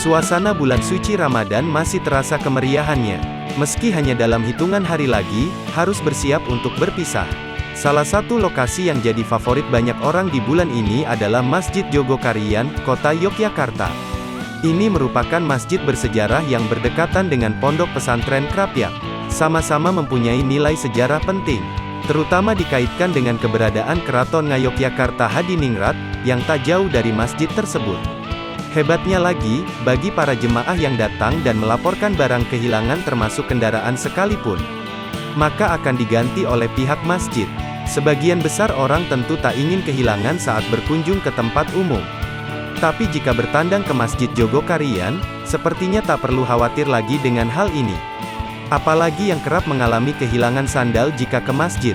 Suasana bulan suci Ramadan masih terasa kemeriahannya. Meski hanya dalam hitungan hari lagi, harus bersiap untuk berpisah. Salah satu lokasi yang jadi favorit banyak orang di bulan ini adalah Masjid Jogokarian, Kota Yogyakarta. Ini merupakan masjid bersejarah yang berdekatan dengan Pondok Pesantren Krapyak. Sama-sama mempunyai nilai sejarah penting, terutama dikaitkan dengan keberadaan Keraton Ngayogyakarta Hadiningrat, yang tak jauh dari masjid tersebut. Hebatnya lagi, bagi para jemaah yang datang dan melaporkan barang kehilangan termasuk kendaraan sekalipun, maka akan diganti oleh pihak masjid. Sebagian besar orang tentu tak ingin kehilangan saat berkunjung ke tempat umum. Tapi jika bertandang ke Masjid Jogokarian, sepertinya tak perlu khawatir lagi dengan hal ini. Apalagi yang kerap mengalami kehilangan sandal jika ke masjid.